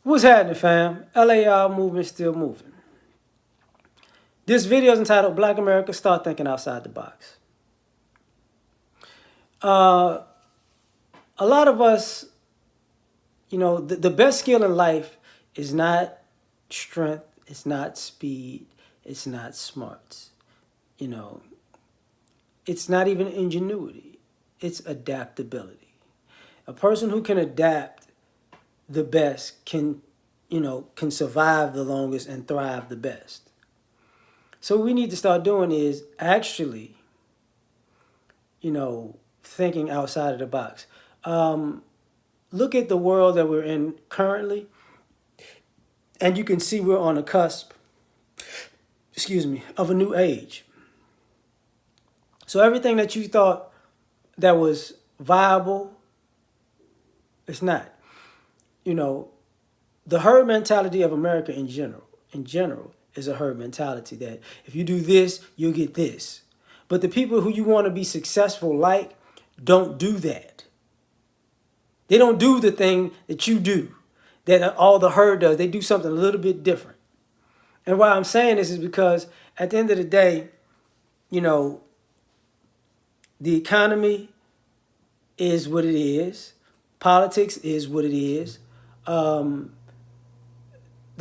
What's happening, fam? L.A.R. movement still moving. This video is entitled Black America Start Thinking Outside the Box. A lot of us, the best skill in life is not strength, it's not speed, it's not smarts. It's not even ingenuity, it's adaptability. A person who can adapt the best can survive the longest and thrive the best. So what we need to start doing is actually, thinking outside of the box. Look at the world that we're in currently, and you can see we're on the cusp, of a new age. So everything that you thought that was viable, it's not. The herd mentality of America in general is a herd mentality that if you do this, you'll get this. But the people who you want to be successful like don't do that. They don't do the thing that you do, that all the herd does. They do something a little bit different. And why I'm saying this is because at the end of the day, the economy is what it is. Politics is what it is. The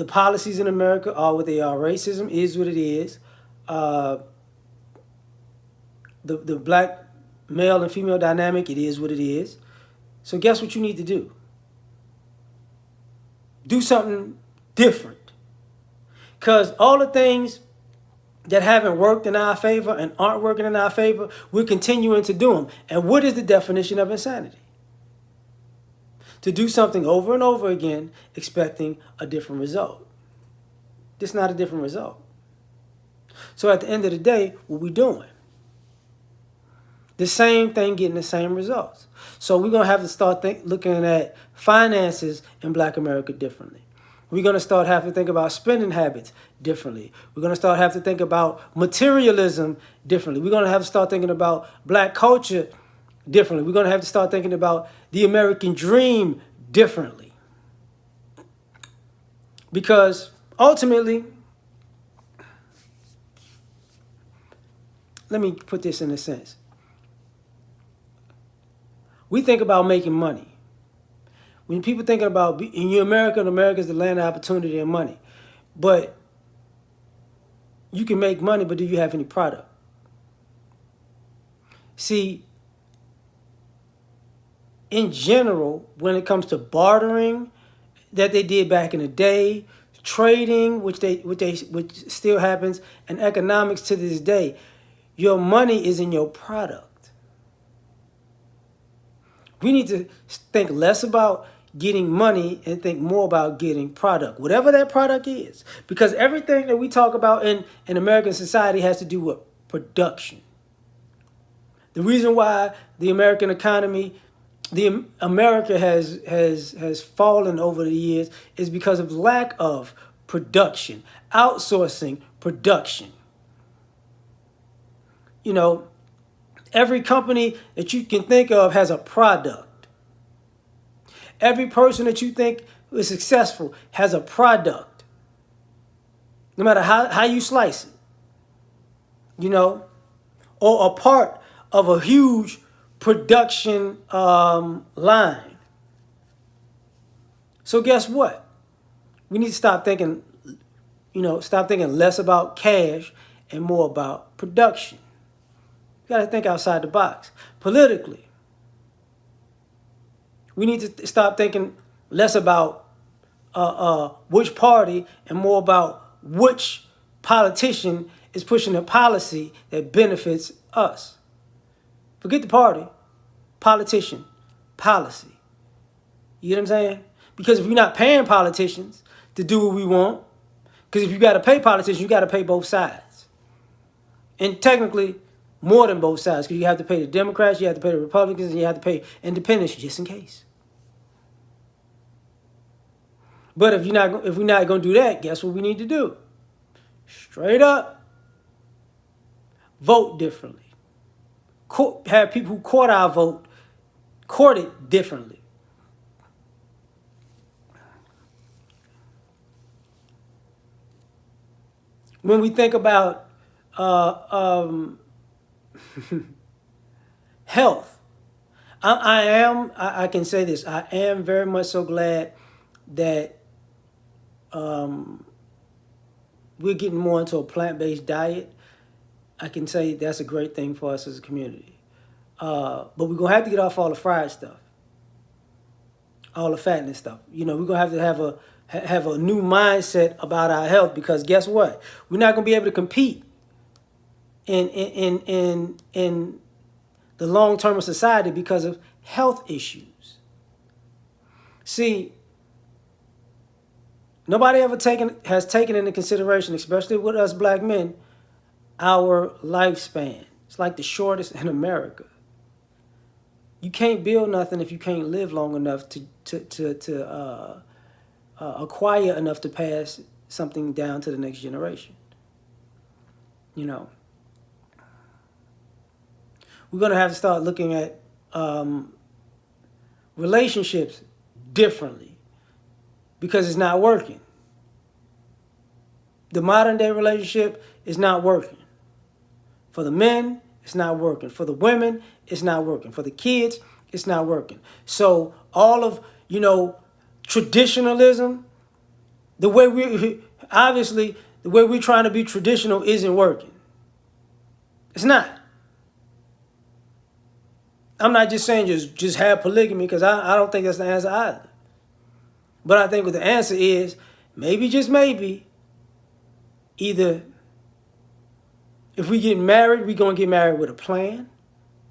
policies in America are what they are. Racism is what it is. The black male and female dynamic, it is what it is. So guess what you need to do? Do something different. Because all the things that haven't worked in our favor and aren't working in our favor, we're continuing to do them. And what is the definition of insanity? To do something over and over again, expecting a different result. It's not a different result. So at the end of the day, what we doing? The same thing getting the same results. So we're going to have to start looking at finances in Black America differently. We're going to start having to think about spending habits differently. We're going to start having to think about materialism differently. We're going to have to start thinking about black culture differently. We're going to have to start thinking about the American dream differently. Because ultimately, let me put this in a sense. We think about making money. When people thinking about in America is the land of opportunity and money. But you can make money, but do you have any product? See, in general, when it comes to bartering that they did back in the day, trading, which still happens, and economics to this day, your money is in your product. We need to think less about getting money and think more about getting product, whatever that product is. Because everything that we talk about in American society has to do with production. The reason why the American economy, America has fallen over the years is because of lack of production, outsourcing production. Every company that you can think of has a product. Every person that you think is successful has a product. No matter how you slice it. Or a part of a huge production line. So guess what? We need to stop thinking less about cash and more about production. You got to think outside the box. Politically, we need to stop thinking less about which party and more about which politician is pushing a policy that benefits us. Forget the party, politician, policy. You know what I'm saying? Because if you're not paying politicians to do what we want, because if you got to pay politicians, you got to pay both sides. And technically, more than both sides, because you have to pay the Democrats, you have to pay the Republicans, and you have to pay independents just in case. But if we're not going to do that, guess what we need to do? Straight up, vote differently. Have people who court our vote court it differently. When we think about uh, um, health, I can say this, I am very much so glad that um, we're getting more into a plant-based diet. I can say that's a great thing for us as a community. But we're going to have to get off all the fried stuff, all the fattening stuff. You know, we're going to have a new mindset about our health, because guess what? We're not going to be able to compete in the long term of society because of health issues. See, nobody ever has taken into consideration, especially with us black men, our lifespan. It's like the shortest in America. You can't build nothing if you can't live long enough to acquire enough to pass something down to the next generation. You know, we're gonna have to start looking at relationships differently because it's not working. The modern day relationship is not working. For the men, it's not working. For the women, it's not working. For the kids, it's not working. So all of, traditionalism, the way the way we're trying to be traditional isn't working. It's not. I'm not just saying just have polygamy, because I don't think that's the answer either. But I think what the answer is, maybe, just maybe, either if we get married, we're going to get married with a plan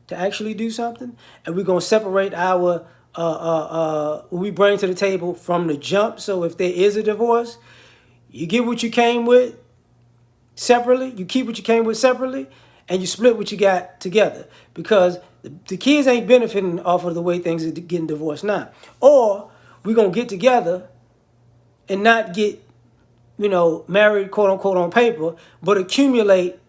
to actually do something, and we're going to separate our what we bring to the table from the jump. So if there is a divorce, you get what you came with separately, you keep what you came with separately, and you split what you got together, because the kids ain't benefiting off of the way things are getting divorced now. Or we're going to get together and not get, married, quote unquote, on paper, but accumulate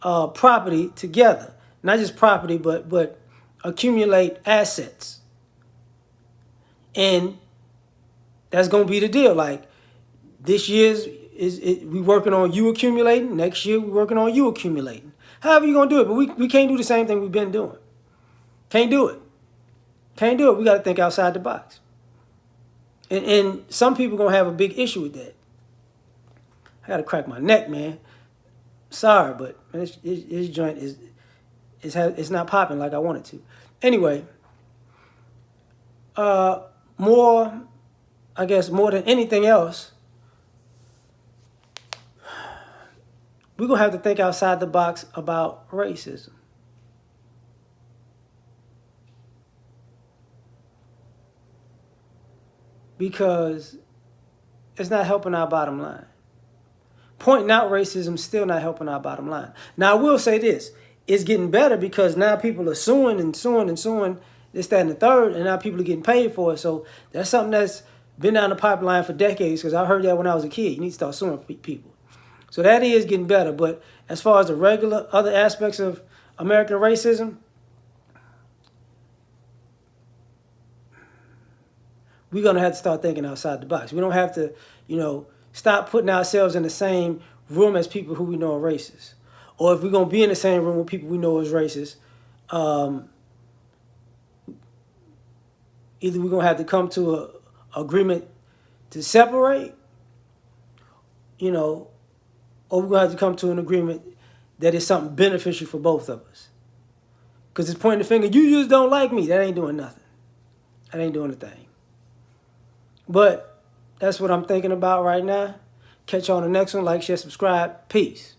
property together. Not just property, but accumulate assets. And that's going to be the deal. Like, this year's we working on you accumulating. Next year we working on you accumulating. However you going to do it. But we can't do the same thing we've been doing. Can't do it. Can't do it. We got to think outside the box. And some people going to have a big issue with that. I got to crack my neck, man. Sorry, but this joint it's not popping like I want it to. Anyway, more than anything else, we're going to have to think outside the box about racism. Because it's not helping our bottom line. Pointing out racism still not helping our bottom line. Now, I will say this. It's getting better, because now people are suing and suing and suing, this, that, and the third, and now people are getting paid for it. So that's something that's been down the pipeline for decades, because I heard that when I was a kid. You need to start suing people. So that is getting better. But as far as the regular other aspects of American racism, we're going to have to start thinking outside the box. We don't have to, stop putting ourselves in the same room as people who we know are racist. Or if we're going to be in the same room with people we know is racist, either we're going to have to come to an agreement to separate, or we're going to have to come to an agreement that is something beneficial for both of us. Because it's pointing the finger, you just don't like me. That ain't doing nothing. That ain't doing a thing. But that's what I'm thinking about right now. Catch you on the next one. Like, share, subscribe. Peace.